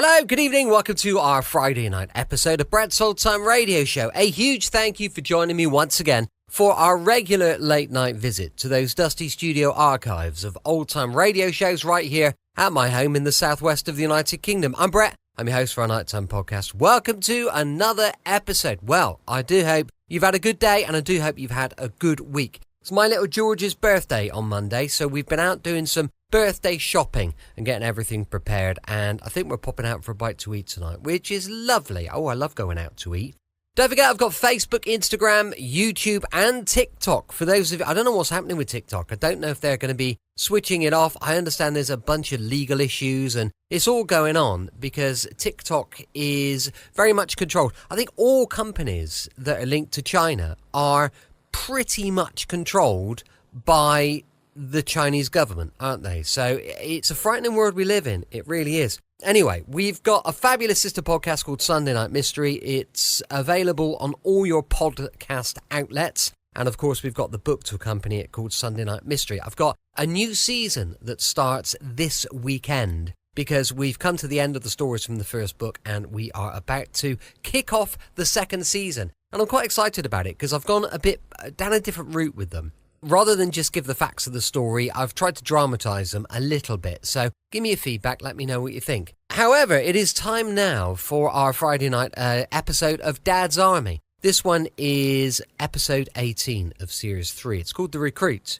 Hello, good evening, welcome to our Friday night episode of Brad's Old Time Radio Show. A huge thank you for joining me once again for our regular late night visit to those dusty studio archives of old time radio shows right here at my home in the southwest of the United Kingdom. I'm Brett, I'm your host for our nighttime podcast. Welcome to another episode. Well, I do hope you've had a good day and I do hope you've had a good week. It's my little George's birthday on Monday, so we've been out doing some birthday shopping and getting everything prepared, and I think we're popping out for a bite to eat tonight, which is lovely. Oh, I love going out to eat. Don't forget, I've got Facebook, Instagram, YouTube and TikTok. For those of you, I don't know what's happening with TikTok. I don't know if they're going to be switching it off. I understand there's a bunch of legal issues and it's all going on because TikTok is very much controlled. I think all companies that are linked to China are pretty much controlled by the Chinese government, aren't they? So it's a frightening world we live in. It really is. Anyway, we've got a fabulous sister podcast called Sunday Night Mystery. It's available on all your podcast outlets. And of course, we've got the book to accompany it called Sunday Night Mystery. I've got a new season that starts this weekend because we've come to the end of the stories from the first book and we are about to kick off the second season. And I'm quite excited about it because I've gone a bit down a different route with them. Rather than just give the facts of the story, I've tried to dramatise them a little bit. So give me your feedback, let me know what you think. However, it is time now for our Friday night episode of Dad's Army. This one is episode 18 of series 3. It's called The Recruit.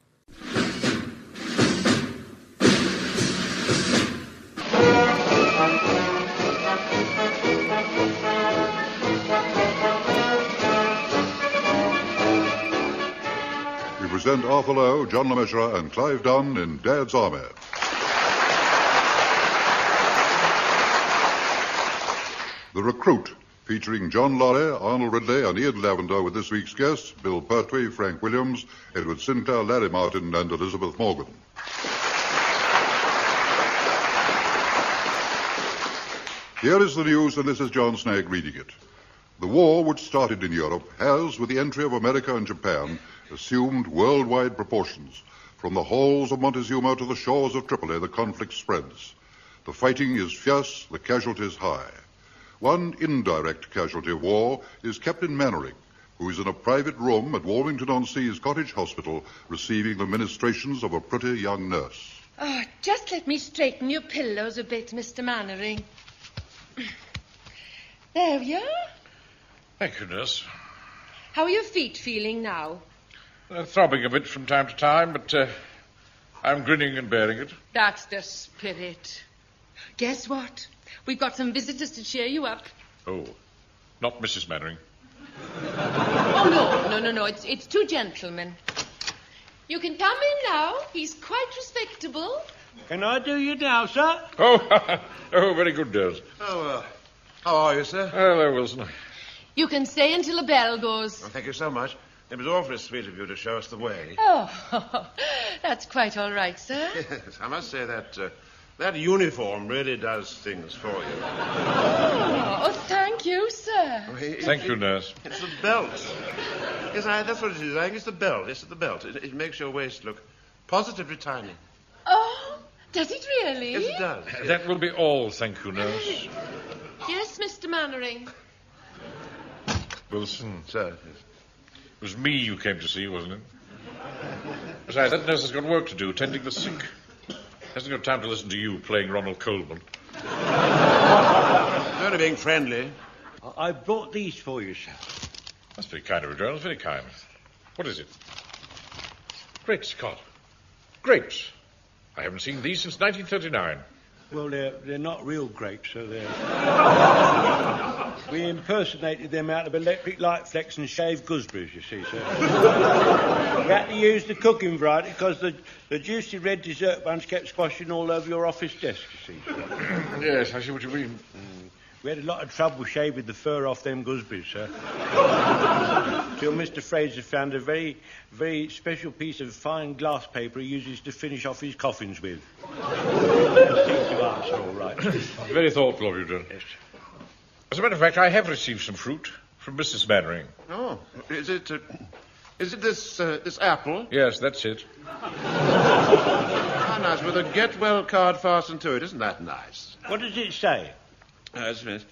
Present Arthur Lowe, John LeMessurier and Clive Dunn in Dad's Army. The Recruit, featuring John Lorry, Arnold Ridley and Ian Lavender with this week's guests, Bill Pertwee, Frank Williams, Edward Sinclair, Larry Martin and Elizabeth Morgan. Here is the news and this is John Snagg reading it. The war which started in Europe has, with the entry of America and Japan, assumed worldwide proportions. From the halls of Montezuma to the shores of Tripoli, the conflict spreads. The fighting is fierce, the casualties high. One indirect casualty of war is Captain Mannering, who is in a private room at Warmington-on-Sea's Cottage Hospital receiving the ministrations of a pretty young nurse. Oh, just let me straighten your pillows a bit, Mr. Mannering. There we are. Thank you, nurse. How are your feet feeling now? Throbbing a bit from time to time, but I'm grinning and bearing it. That's the spirit. Guess what? We've got some visitors to cheer you up. Oh, not Mrs. Mannering. Oh, no. It's two gentlemen. You can come in now. He's quite respectable. Can I do you now, sir? Oh, very good, nurse. Oh, how are you, sir? Hello, Wilson. You can stay until the bell goes. Oh, thank you so much. It was awfully sweet of you to show us the way. Oh, that's quite all right, sir. Yes, I must say that uniform really does things for you. Oh, thank you, sir. Thank you, nurse. It's the belt. Yes, that's what it is. I think it's the belt. It's the belt. It makes your waist look positively tiny. Oh, does it really? Yes, it does. That will be all, thank you, nurse. Yes, Mr. Mannering. Wilson, Sir, it was me you came to see, wasn't it? Besides, that nurse has got work to do, tending the sick. Hasn't got time to listen to you playing Ronald Coleman. only being friendly. I brought these for you, sir. That's very kind of you, Jones, very kind. What is it? Great Scott. Grapes. I haven't seen these since 1939. Well, they're not real grapes, so they're... We impersonated them out of electric light flecks and shaved gooseberries, you see, sir. We had to use the cooking variety because the juicy red dessert buns kept squashing all over your office desk, you see, sir. Yes, I see what you mean. We had a lot of trouble shaving the fur off them gooseberries, sir. Till Mr. Fraser found a very, very special piece of fine glass paper he uses to finish off his coffins with. That seems to answer all right. Very thoughtful of you, John. Yes. As a matter of fact, I have received some fruit from Mrs. Mannering. Oh, is it this apple? Yes, that's it. How nice, with a get well card fastened to it. Isn't that nice? What does it say? Just a minute.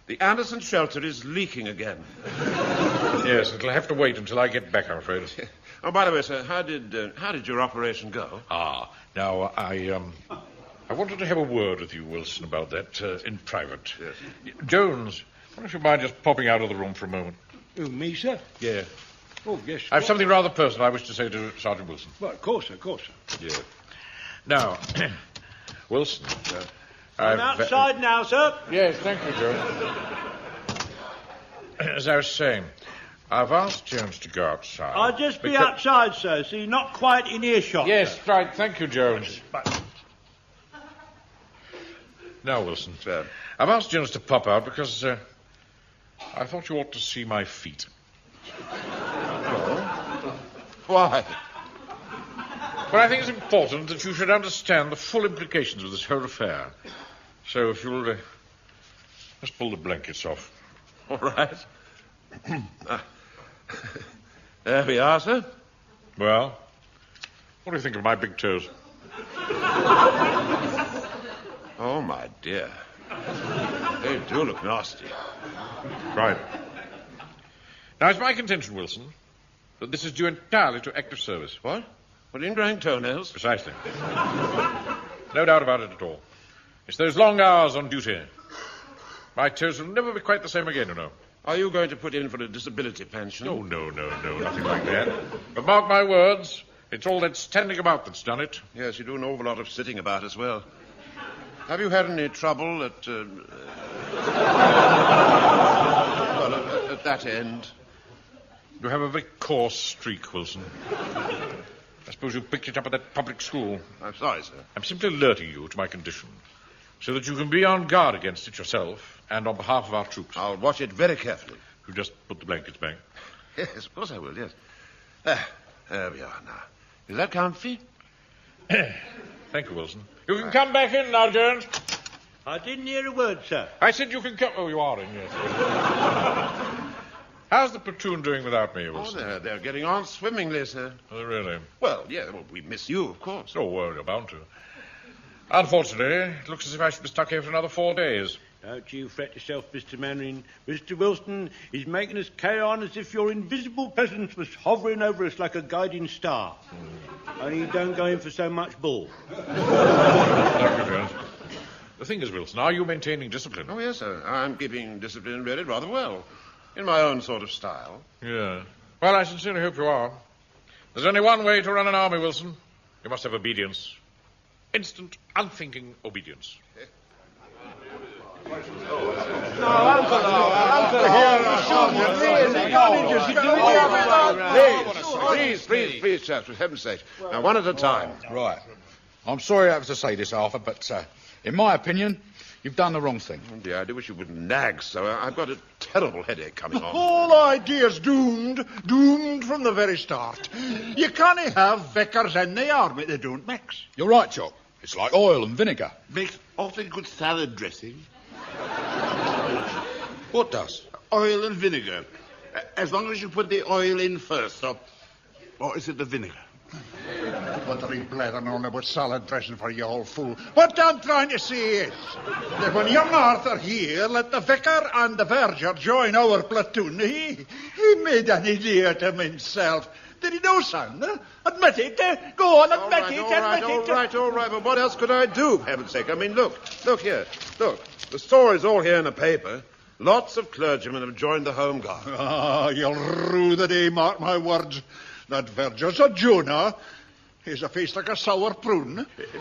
The Anderson shelter is leaking again. Yes, it'll have to wait until I get back, I'm afraid. Oh, by the way, sir, how did your operation go? Now, I wanted to have a word with you, Wilson, about that in private. Yes. Jones, wonder if you mind just popping out of the room for a moment? Oh, me, sir? Yeah. Oh, yes. I have something rather personal I wish to say to Sergeant Wilson. Well, of course, sir. Yeah. Now, Wilson, I'm outside now, sir. Yes, thank you, Jones. As I was saying, I've asked Jones to go outside. I'll just be outside, sir, so you're not quite in earshot. Yes, right. Thank you, Jones. Now, Wilson, Sir. I've asked Jones to pop out because I thought you ought to see my feet. Why? But I think it's important that you should understand the full implications of this whole affair. So if you'll just pull the blankets off. All right. There we are, sir. Well, what do you think of my big toes? Oh, my dear. They do look nasty. Right. Now, it's my contention, Wilson, that this is due entirely to active service. What? What, ingrowing toenails? Precisely. No doubt about it at all. It's those long hours on duty. My toes will never be quite the same again, you know. Are you going to put in for a disability pension? Oh, no, nothing like that. But mark my words, it's all that standing about that's done it. Yes, you do an awful lot of sitting about as well. Have you had any trouble at that end? You have a very coarse streak, Wilson. I suppose you picked it up at that public school. I'm sorry, sir. I'm simply alerting you to my condition, so that you can be on guard against it yourself and on behalf of our troops. I'll watch it very carefully. You just put the blankets back. Yes, of course I will, yes. There we are now. Is that comfy? Thank you, Wilson. You can come back in now, Jones. I didn't hear a word, sir. I said you can come... Oh, you are in, yes. How's the platoon doing without me, Wilson? Oh, they're getting on swimmingly, sir. Oh, really? Well, yeah, we miss you, of course. Oh, well, you're bound to. Unfortunately, it looks as if I should be stuck here for another 4 days. Don't you fret yourself, Mr. Mannering. Mr. Wilson is making us carry on as if your invisible presence was hovering over us like a guiding star. Only you don't go in for so much bull. Thank you, Jones. The thing is, Wilson, are you maintaining discipline? Oh, yes, sir. I'm keeping discipline really rather well. In my own sort of style. Yeah. Well, I sincerely hope you are. There's only one way to run an army, Wilson. You must have obedience. Instant, unthinking obedience. Please, chaps, for heaven's sake. Now, one at a time. Right. I'm sorry I have to say this, Arthur, but in my opinion, you've done the wrong thing. Oh, dear, I do wish you wouldn't nag so. I've got a terrible headache coming The on. whole idea's doomed from the very start. You can't have vicars in the army, they don't mix. You're right, Jock. It's like oil and vinegar. Makes awfully good salad dressing. What does? Oil and vinegar. As long as you put the oil in first, or is it the vinegar? Buttering blether on about salad dressing for you old fool. What I'm trying to say is that when young Arthur here let the vicar and the verger join our platoon, he made an idiot of himself. Did he know, son? Admit it. Go on, admit it. All right. But what else could I do, for heaven's sake? I mean, look here. Look, the story's all here in the paper. Lots of clergymen have joined the Home Guard. Ah, you'll rue the day, mark my words. That verger's a Jonah. He's a face like a sour prune. Mr.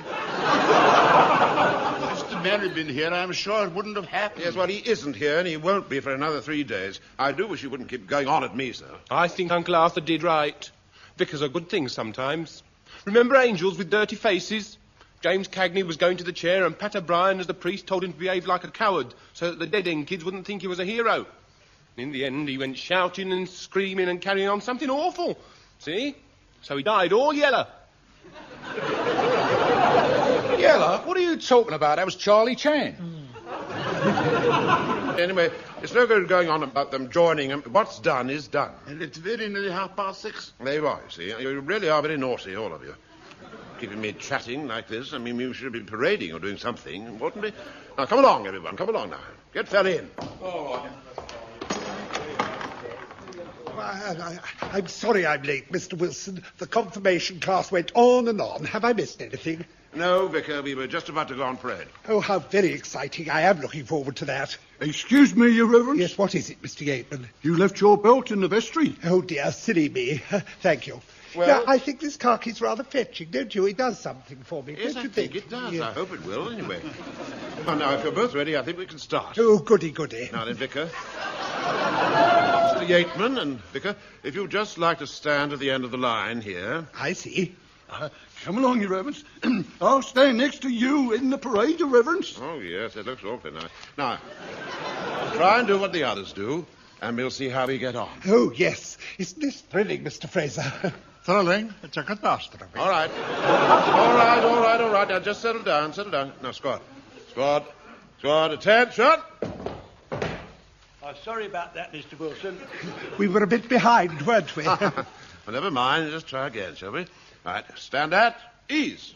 Merrybin here, I'm sure it wouldn't have happened. Yes, well, he isn't here, and he won't be for another 3 days. I do wish you wouldn't keep going on at me, sir. I think Uncle Arthur did right. Vicars are good things sometimes. Remember angels with dirty faces? James Cagney was going to the chair, and Pat O'Brien, as the priest, told him to behave like a coward so that the dead end kids wouldn't think he was a hero. In the end, he went shouting and screaming and carrying on something awful. See? So he died all yeller. Yella? What are you talking about? That was Charlie Chan. Anyway, it's no good going on about them joining them. What's done is done. And it's very nearly 6:30. There you are, you see. You really are very naughty, all of you. keeping me chatting like this. I mean, we should be parading or doing something, oughtn't we? Now, come along, everyone. Come along now. Get fell in. I'm sorry I'm late, Mr. Wilson. The confirmation class went on and on. Have I missed anything? No, Vicar, we were just about to go on parade. Oh, how very exciting. I am looking forward to that. Excuse me, Your Reverence. Yes, what is it, Mr. Yateman? You left your belt in the vestry. Oh, dear, silly me. Thank you. Well- Now, I think this khakis rather fetching, don't you? It does something for me, Yes, don't I you think it does. Yes. I hope it will, anyway. Well, now, if you're both ready, I think we can start. Oh, goody, goody. Now then, Vicar. Mr. Yateman and Vicar, if you'd just like to stand at the end of the line here. I see. Come along, Your Reverence. I'll stand next to you in the parade, Your Reverence. Oh, yes, it looks awfully nice. Now, try and do what the others do, and we'll see how we get on. Oh, yes. Isn't this thrilling, Mr. Fraser? Thrilling. It's a catastrophe. All right. All right. Now, just settle down. Now, squad. Attention. I'm sorry about that, Mr. Wilson. We were a bit behind, weren't we? Well, never mind. Just try again, shall we? All right. Stand at ease.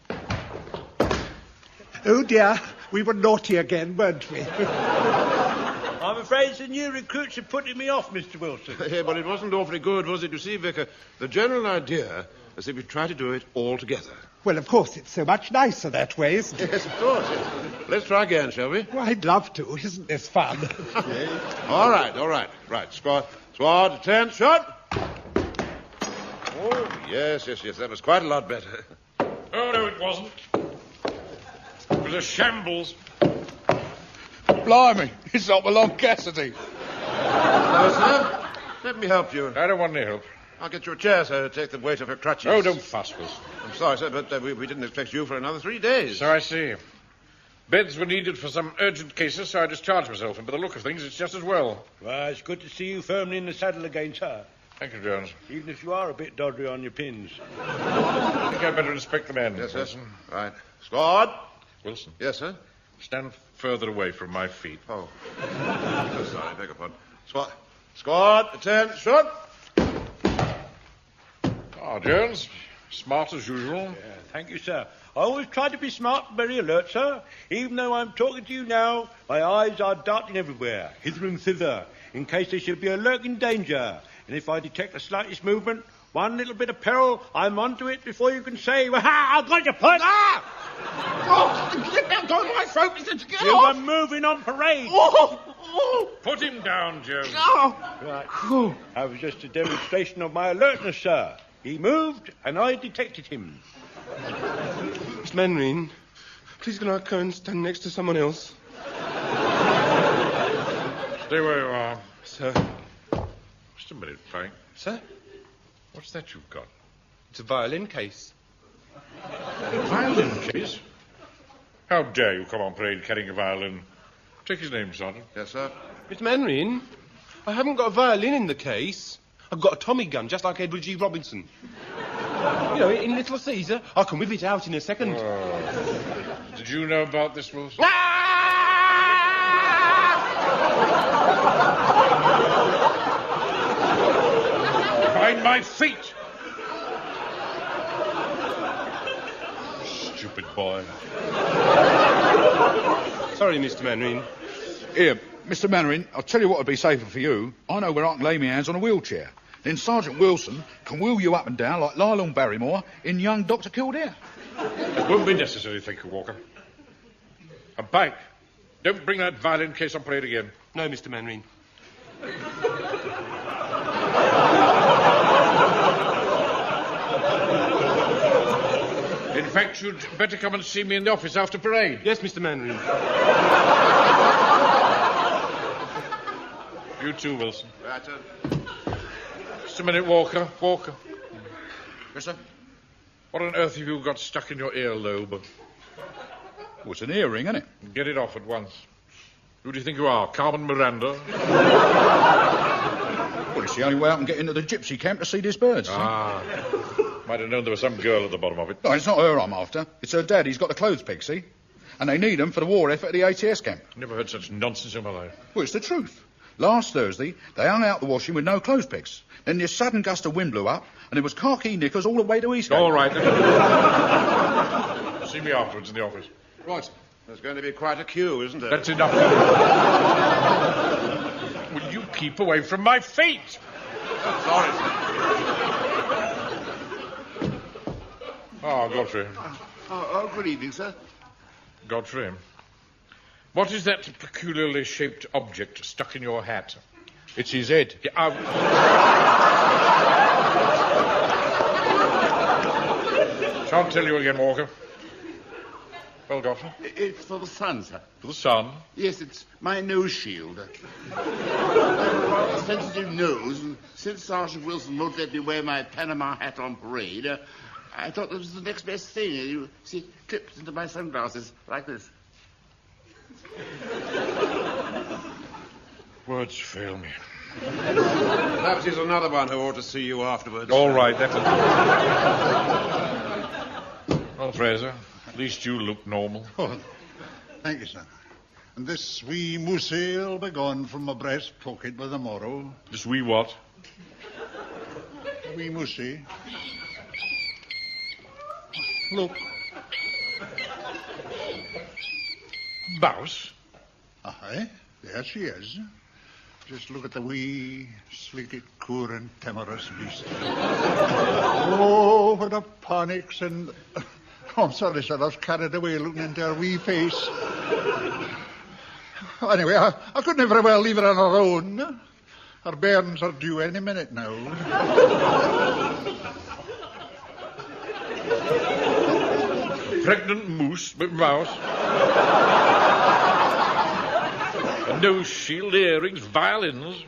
Oh, dear. We were naughty again, weren't we? I'm afraid the new recruits are putting me off, Mr. Wilson. Yeah, but it wasn't awfully good, was it? You see, Vicar, the general idea is that we try to do it all together. Well, of course, it's so much nicer that way, isn't it? Yes, of course. Yes. Let's try again, shall we? Well, I'd love to. Isn't this fun? All right. Right, squad, attention. Oh, yes. That was quite a lot better. Oh, no, it wasn't. It was a shambles. Blimey, it's not Long Cassidy. Hello, sir. Let me help you. I don't want any help. I'll get you a chair, sir, to take the weight off your crutches. Oh, don't fuss, Wilson. I'm sorry, sir, but we didn't expect you for another 3 days. So I see. Beds were needed for some urgent cases, so I discharged myself, and by the look of things, it's just as well. Well, it's good to see you firmly in the saddle again, sir. Thank you, Jones. Even if you are a bit doddery on your pins. I think I'd better inspect the men. Yes, sir. Wilson. Right. Squad. Wilson, Yes, sir. stand further away from my feet. Oh. Sorry, beg your pardon. Squad, attention. Jones, smart as usual. Yeah, thank you, sir. I always try to be smart and very alert, sir. Even though I'm talking to you now, my eyes are darting everywhere, hither and thither, in case there should be a lurking danger. And if I detect the slightest movement, one little bit of peril, I'm onto it before you can say, I've got your point. Ah! Oh, get down on my throat, Mr. Get You off. were moving on parade. Put him down, Jones. Right. That was just a demonstration of my alertness, sir. He moved, and I detected him. Miss Mainwaring, please can I go and stand next to someone else? Stay where you are. Sir. Just a minute, Frank. Sir? What's that you've got? It's a violin case. Violin case? How dare you come on parade carrying a violin? Take his name, Sergeant. Yes, sir. Miss Mainwaring, I haven't got a violin in the case. I've got a Tommy gun, just like Edward G. Robinson. You know, in Little Caesar, I can whip it out in a second. Did you know about this, Wilson? Behind my feet! Stupid boy. Sorry, Mr. Mainwaring. Here, Mr. Mainwaring, I'll tell you what would be safer for you. I know where I can lay my hands on a wheelchair. Then Sergeant Wilson can wheel you up and down like Lyle and Barrymore in Young Dr. Kildare. It won't be necessary, thank you, Walker. And Pike, don't bring that violin case on parade again. No, Mr. Mainwaring. In fact, you'd better come and see me in the office after parade. Yes, Mr. Mainwaring. You too, Wilson. Right, sir. Just a minute, Walker. Yes, sir? What on earth have you got stuck in your earlobe? Oh, it's an earring, isn't it? Get it off at once. Who do you think you are, Carmen Miranda? Well, it's the only way I can get into the gypsy camp to see these birds. Ah. Might have known there was some girl at the bottom of it. No, it's not her I'm after. It's her dad. He's got the clothes peg, see? And they need them for the war effort at the ATS camp. Never heard such nonsense in my life. Well, it's the truth. Last Thursday, they hung out the washing with no clothes pegs. Then this sudden gust of wind blew up, and it was khaki knickers all the way to Eastgate. All right. See me afterwards in the office. Right. There's going to be quite a queue, isn't there? That's enough. Will you keep away from my feet? Sorry. Ah, Godfrey. Oh, good evening, sir. Godfrey. What is that peculiarly shaped object stuck in your hat? It's his head. Yeah, Shan't tell you again, Walker. Well, Godfrey? It's for the sun, sir. For the sun? Yes, it's my nose shield. A sensitive nose, and since Sergeant Wilson won't let me wear my Panama hat on parade, I thought this was the next best thing. You see, it clips into my sunglasses, like this. Words fail me. Perhaps he's another one who ought to see you afterwards. All right, that's it. Well, Fraser, at least you look normal. Oh, thank you, sir. And this wee moose'll be gone from my breast pocket by the morrow. This wee what? Wee moosey. Look. Mouse? Aye, there she is. Just look at the wee, sleeked, coor and timorous beast. Oh, what a panics and... Oh, I'm sorry, sir, I was carried away looking into her wee face. Anyway, I couldn't very well leave her on her own. Her bairns are due any minute now. Pregnant moose with mouse. Nose shield, earrings, violins.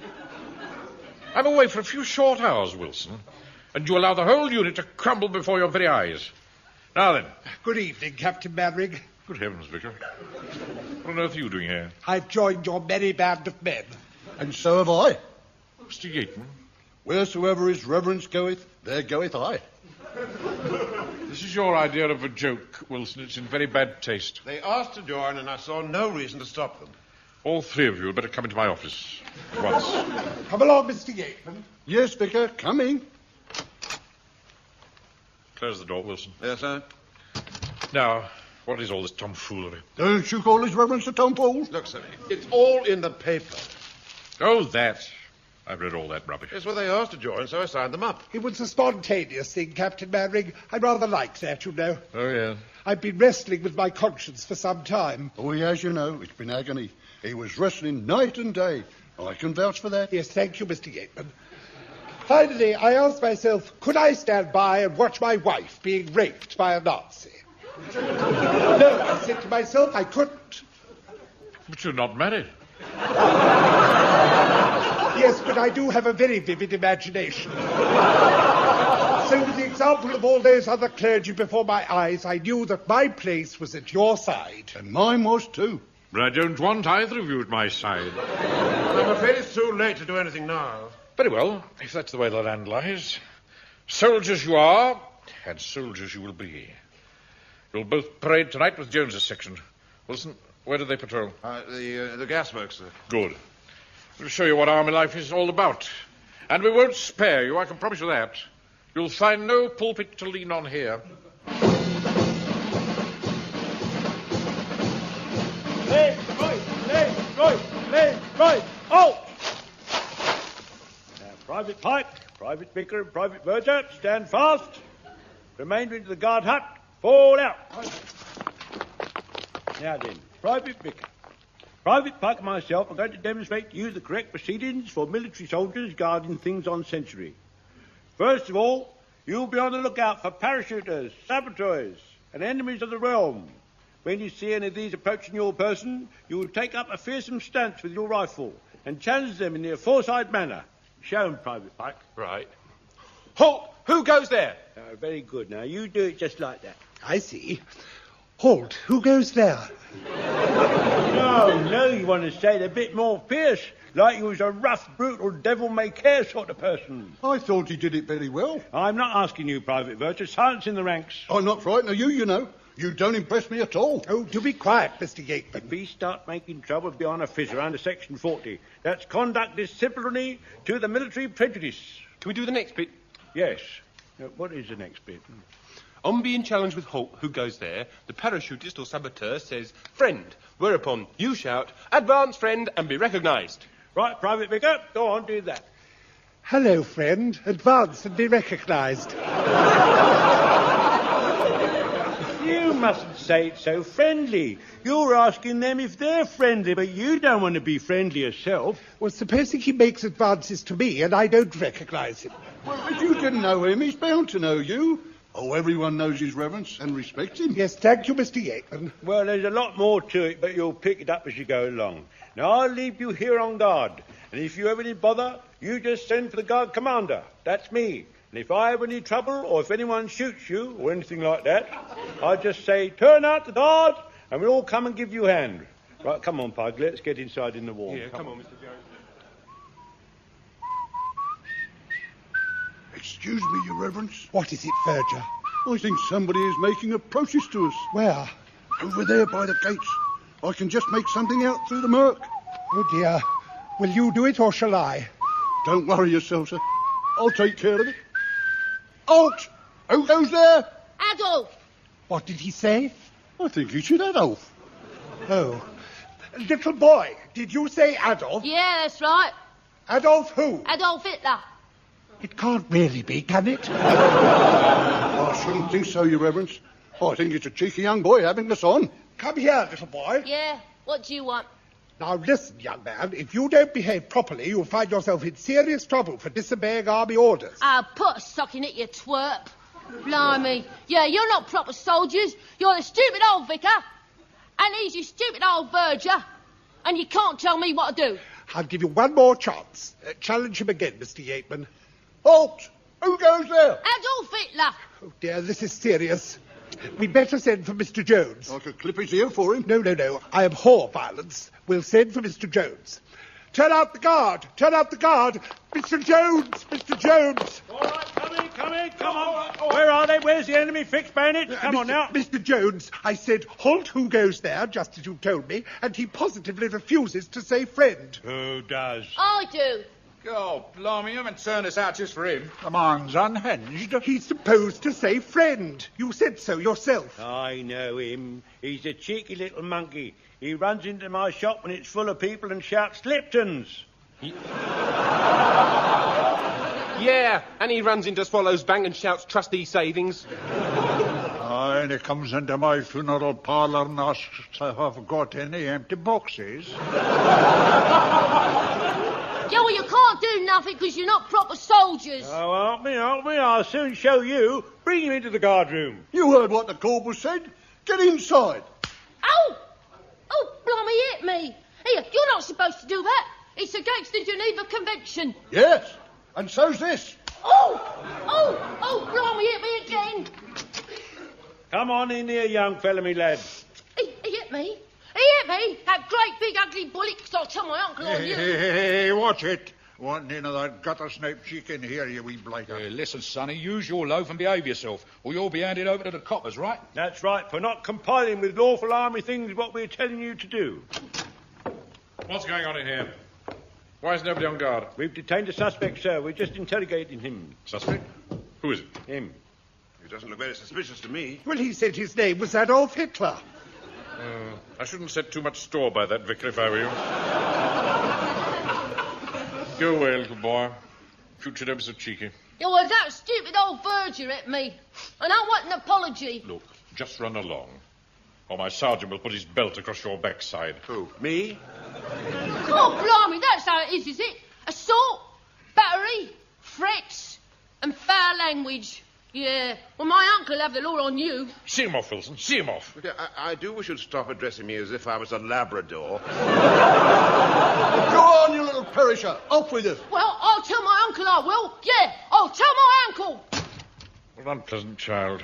I'm away for a few short hours, Wilson, and you allow the whole unit to crumble before your very eyes. Now then. Good evening, Captain Mannering. Good heavens, Vicar. What on earth are you doing here? I've joined your merry band of men. And so have I. Mr. Yeaton? Wheresoever his reverence goeth, there goeth I. This is your idea of a joke, Wilson. It's in very bad taste. They asked to join, and I saw no reason to stop them. All three of you had better come into my office at once. Come along, Mr. Yeatman. Yes, Vicar, coming. Close the door, Wilson. Yes, sir. Now, what is all this tomfoolery? Don't you call his reverence a tomfool? Look, sir, it's all in the paper. Oh, that. I've read all that rubbish. Yes, well, they asked to join, so I signed them up. It was a spontaneous thing, Captain Mannering. I rather like that, you know. Oh, yeah. I've been wrestling with my conscience for some time. Oh, he has, you know. It's been agony. He was wrestling night and day. I can vouch for that. Yes, thank you, Mr. Yeatman. Finally, I asked myself, could I stand by and watch my wife being raped by a Nazi? No, I said to myself, I couldn't. But you're not married. Yes, but I do have a very vivid imagination. So with the example of all those other clergy before my eyes, I knew that my place was at your side. And mine was too. But I don't want either of you at my side. I'm afraid it's too late to do anything now. Very well, if that's the way the land lies. Soldiers you are, and soldiers you will be. You'll both parade tonight with Jones's section. Wilson, where do they patrol? The gasworks, sir. Good. We'll show you what army life is all about. And we won't spare you, I can promise you that. You'll find no pulpit to lean on here. Right. Oh! Now, Private Pike, Private Vicar, and Private Verger, stand fast. Remainder into the guard hut. Fall out. Now then, Private Vicar. Private Pike and myself are going to demonstrate to you the correct proceedings for military soldiers guarding things on sentry. First of all, you'll be on the lookout for parachuters, saboteurs, and enemies of the realm. When you see any of these approaching your person, you will take up a fearsome stance with your rifle and challenge them in the aforesaid manner. Show 'em, Private Pike. Right. Halt! Who goes there? Very good. Now, you do it just like that. I see. Halt, who goes there? No, you want to say it a bit more fierce, like you was a rough, brutal, devil-may-care sort of person. I thought he did it very well. I'm not asking you, Private Verger. Silence in the ranks. I'm not frightened of you, you know. You don't impress me at all. Oh, do be quiet, Mr. Yateman. If we start making trouble, be on a fizzer under Section 40. That's conduct disciplinary to the military prejudice. Can we do the next bit? Yes. What is the next bit? On being challenged with Hulk, who goes there, the parachutist or saboteur says, friend, whereupon you shout, advance, friend, and be recognised. Right, Private Vicar, go on, do that. Hello, friend. Advance and be recognised. You mustn't say it so friendly. You're asking them if they're friendly, but you don't want to be friendly yourself. Well, supposing he makes advances to me and I don't recognise him. Well, if you didn't know him, he's bound to know you. Oh, everyone knows his reverence and respects him. Yes, thank you, Mr. Yateman. Well, there's a lot more to it, but you'll pick it up as you go along. Now, I'll leave you here on guard. And if you ever need bother, you just send for the guard commander. That's me. And if I have any trouble, or if anyone shoots you, or anything like that, I just say, turn out the guard, and we'll all come and give you a hand. Right, come on, Pug, let's get inside in the warm. Yeah, come on, Mr. Jones. Excuse me, your reverence. What is it, Verger? I think somebody is making approaches to us. Where? Over there by the gates. I can just make something out through the murk. Oh, dear. Will you do it or shall I? Don't worry yourself, sir. I'll take care of it. Halt! Who goes there? Adolf! What did he say? I think he should Adolf. Oh. Little boy, did you say Adolf? Yeah, that's right. Adolf who? Adolf Hitler. It can't really be, can it? I shouldn't think so, your reverence. I think it's a cheeky young boy having us on. Come here, little boy. Yeah, what do you want? Now listen, young man, if you don't behave properly, you'll find yourself in serious trouble for disobeying army orders. I'll put a sock in it, you twerp. Blimey. Yeah, you're not proper soldiers. You're the stupid old vicar. And he's your stupid old verger. And you can't tell me what to do. I'll give you one more chance. Challenge him again, Mr. Yateman. Halt! Who goes there? Adolf Hitler. Oh, dear, this is serious. We'd better send for Mr. Jones. I could clip his ear for him. No. I abhor violence. We'll send for Mr. Jones. Turn out the guard! Turn out the guard! Mr. Jones! Mr. Jones! All right, coming, come on. Where are they? Where's the enemy? Fixed bayonets? Come on now. Mr. Jones, I said, halt, who goes there, just as you told me, and he positively refuses to say friend. Who does? I do. Oh, blimey, you haven't turned us out just for him. The man's unhinged. He's supposed to say friend. You said so yourself. I know him. He's a cheeky little monkey. He runs into my shop when it's full of people and shouts Liptons. Yeah, and he runs into Swallow's Bank and shouts trustee savings. And he comes into my funeral parlour and asks if I've got any empty boxes. Yeah, well, you can't do nothing because you're not proper soldiers. Oh, aren't we? I'll soon show you. Bring him into the guard room. You heard what the corporal said. Get inside. Oh! Oh, blimey, hit me. Here, you're not supposed to do that. It's against the Geneva Convention. Yes, and so's this. Oh, blimey, hit me again. Come on in here, young fella, me lad. He hit me. He hit me. That great big ugly bullet, 'cause I'll tell my uncle on you. Hey, watch it. Want none of that gutter-snake chicken here, you wee blighter. Listen, sonny, use your loaf and behave yourself, or you'll be handed over to the coppers, right? That's right, for not compiling with lawful army things what we're telling you to do. What's going on in here? Why is nobody on guard? We've detained a suspect, sir. We're just interrogating him. Suspect? Who is it? Him. He doesn't look very suspicious to me. Well, he said his name was Adolf Hitler. I shouldn't set too much store by that, Vicar, if I were you. Go away, little boy. Future don't be so cheeky. Yeah, well, that stupid old verger hit me. And I want an apology. Look, just run along, or my sergeant will put his belt across your backside. Who, me? Oh, blimey, that's how it is it? Assault, battery, threats, and foul language. Yeah, well, my uncle'll have the law on you. See him off, Wilson, see him off. I do wish you'd stop addressing me as if I was a Labrador. Go on, you little perisher. Off with it. Well, I'll tell my uncle I will. Yeah, I'll tell my uncle. What an unpleasant child.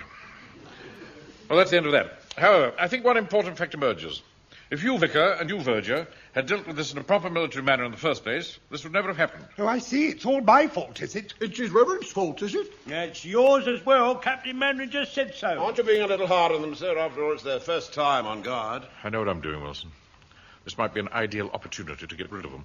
Well, that's the end of that. However, I think one important fact emerges. If you, Vicar, and you, Verger, had dealt with this in a proper military manner in the first place, this would never have happened. Oh, I see. It's all my fault, is it? It's his reverend's fault, is it? Yeah, it's yours as well. Captain Mandarin just said so. Aren't you being a little hard on them, sir? After all, it's their first time on guard. I know what I'm doing, Wilson. This might be an ideal opportunity to get rid of them.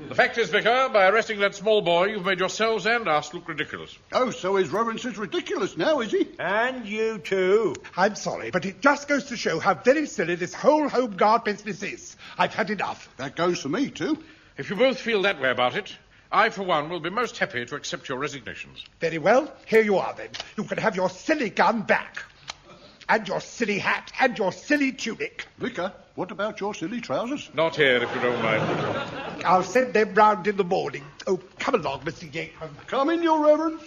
The fact is, Vicar, by arresting that small boy, you've made yourselves and us look ridiculous. Oh, so his reverence is ridiculous now, is he? And you too. I'm sorry, but it just goes to show how very silly this whole home guard business is. I've had enough. That goes for me, too. If you both feel that way about it, I, for one, will be most happy to accept your resignations. Very well. Here you are, then. You can have your silly gun back. And your silly hat, and your silly tunic. Vicar, what about your silly trousers? Not here, if you don't mind. I'll send them round in the morning. Oh, come along, Mr. Yateman. Come in, your reverence.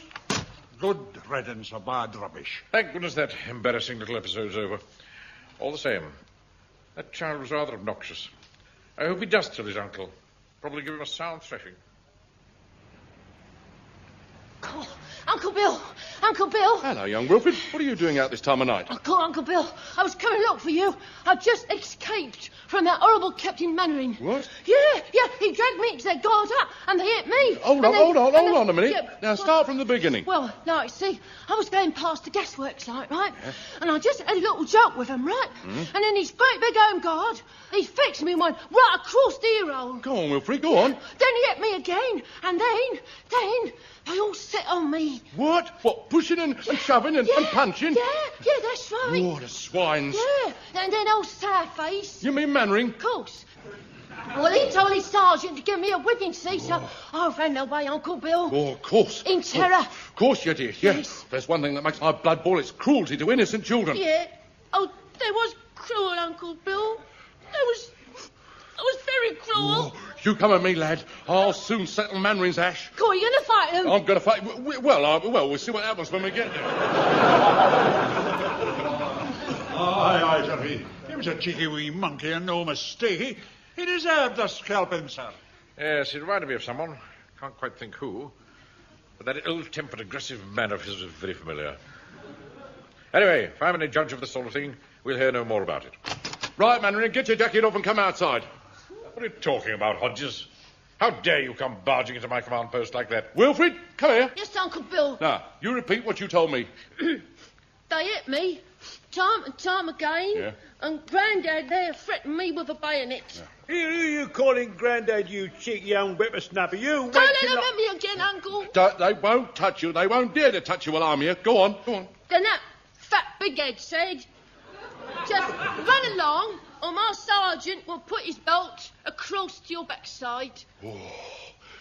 Good riddance of bad rubbish. Thank goodness that embarrassing little episode's over. All the same, that child was rather obnoxious. I hope he does tell his uncle. Probably give him a sound thrashing. Oh, Uncle Bill! Uncle Bill! Hello, young Wilfred. What are you doing out this time of night? Oh, God, Uncle Bill, I was coming to look for you. I've just escaped from that horrible Captain Mannering. What? Yeah, he dragged me into their guard hut and they hit me. Hold on a minute. Yeah, Now, start from the beginning. Well, like, see, I was going past the gasworks, like, right? Yeah. And I just had a little joke with them, right? Mm. And then this great big home guard, he fixed me one right across the ear hole. Go on, Wilfred, go on. Then he hit me again, and then they all set on me. What? What, pushing and shoving and punching? Yeah, that's right. Oh, the swines. Yeah, and then old Sourface. You mean Mannering? Of course. Well, he told his sergeant to give me a whipping, see, so I ran away, Uncle Bill. Oh, of course. In terror. Of course you did, yeah. Yes. There's one thing that makes my blood boil, it's cruelty to innocent children. Yeah. Oh, that was cruel, Uncle Bill. That was very cruel. Oh, you come with me, lad. I'll soon settle Mannering's ash. Go on, you're going to fight him? I'm going to fight... Well, we'll see what happens when we get there. Aye, sir. He was a cheeky wee monkey and no mistake. He deserved a scalping, sir. Yes, he reminded me of someone. Can't quite think who. But that ill-tempered, aggressive manner of his was very familiar. Anyway, if I'm any judge of this sort of thing, we'll hear no more about it. Right, Mannering, get your jacket off and come outside. What are you talking about, Hodges? How dare you come barging into my command post like that? Wilfred, come here. Yes, Uncle Bill. Now, you repeat what you told me. They hit me, time and time again. Yeah. And Grandad there threatened me with a bayonet. Yeah. Who are you calling Grandad, you cheeky young whippersnapper? You Don't let them hit me again, Uncle. They won't touch you. They won't dare to touch you while I'm here. Go on. Then that fat big head said, just run along, or my sergeant will put his belt across to your backside. Oh,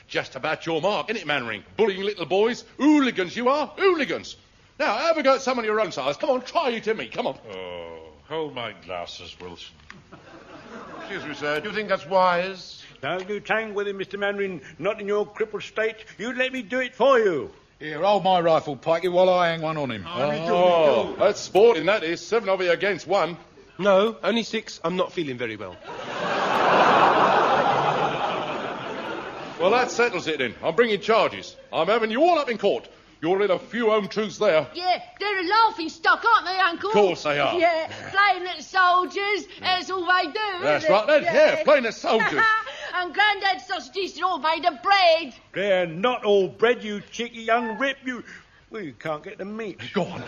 just about your mark, isn't it, Mannering? Bullying little boys. Hooligans you are. Hooligans. Now, have a go at someone your own size. Come on, try it to me. Come on. Oh, hold my glasses, Wilson. Excuse me, sir. Do you think that's wise? Don't you tangle with him, Mr. Mannering. Not in your crippled state. You'd let me do it for you. Here, hold my rifle, Pikey, while I hang one on him. Oh, that's sporting, that is. 7 of you against 1. No, only 6. I'm not feeling very well. Well, that settles it then. I'm bringing charges. I'm having you all up in court. You're in a few home truths there. Yeah, they're a laughing stock, aren't they, Uncle? Of course they are. Yeah, playing at soldiers, that's all they do, That's isn't right, then. it? Yeah, playing at soldiers. And Grandad's sausages are all made of bread. They're not all bread, you cheeky young rip. Well, you can't get the meat. Go on.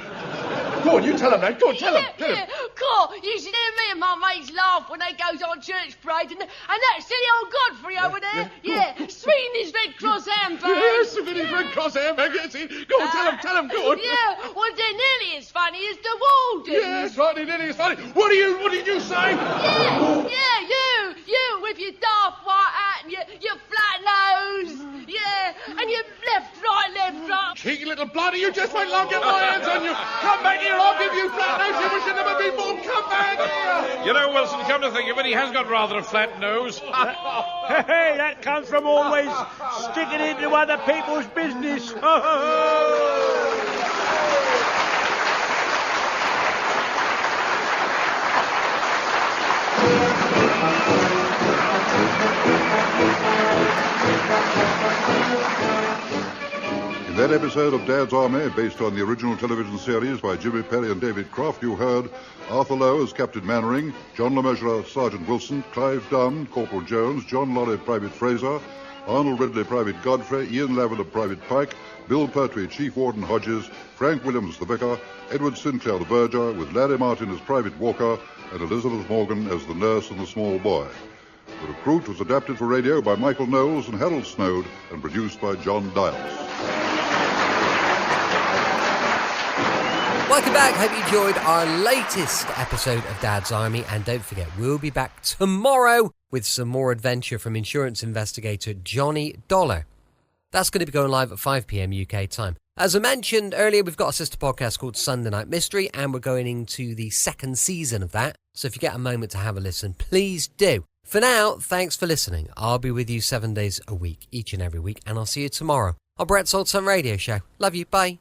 Go on, you tell him, man. Go on, tell him. Cool. You should hear me and my mates laugh when they goes on church parade and that silly old Godfrey over there. Yeah, swinging his Red Cross handbag. Yes, swinging his Red Cross handbag. Yes, go on, tell him, go on. Yeah, well, they're nearly as funny as the Waldens. Yes, right, they're nearly as funny. What did you say? Yeah, you with your daft white hat and your flat nose. Yeah, and your left, right. Cheeky little bloody, you just wait till I get my hands on you. Come back here, I'll give you flat nose. You wish you'd never been born. Come back here. You know, Wilson, come to think of it, he has got rather a flat nose. Hey, that comes from always sticking into other people's business. In that episode of Dad's Army, based on the original television series by Jimmy Perry and David Croft, you heard Arthur Lowe as Captain Mannering, John LeMessurier as Sergeant Wilson, Clive Dunn, Corporal Jones, John Lorry, Private Fraser, Arnold Ridley, Private Godfrey, Ian Lavender, Private Pike, Bill Pertwee, Chief Warden Hodges, Frank Williams, the Vicar, Edward Sinclair, the Verger, with Larry Martin as Private Walker, and Elizabeth Morgan as the nurse and the small boy. The Recruit was adapted for radio by Michael Knowles and Harold Snowd and produced by John Dials. Welcome back. Hope you enjoyed our latest episode of Dad's Army. And don't forget, we'll be back tomorrow with some more adventure from insurance investigator Johnny Dollar. That's going to be going live at 5 p.m. UK time. As I mentioned earlier, we've got a sister podcast called Sunday Night Mystery, and we're going into the second season of that. So if you get a moment to have a listen, please do. For now, thanks for listening. I'll be with you 7 days a week, each and every week, and I'll see you tomorrow on Brett's Old Time Radio Show. Love you. Bye.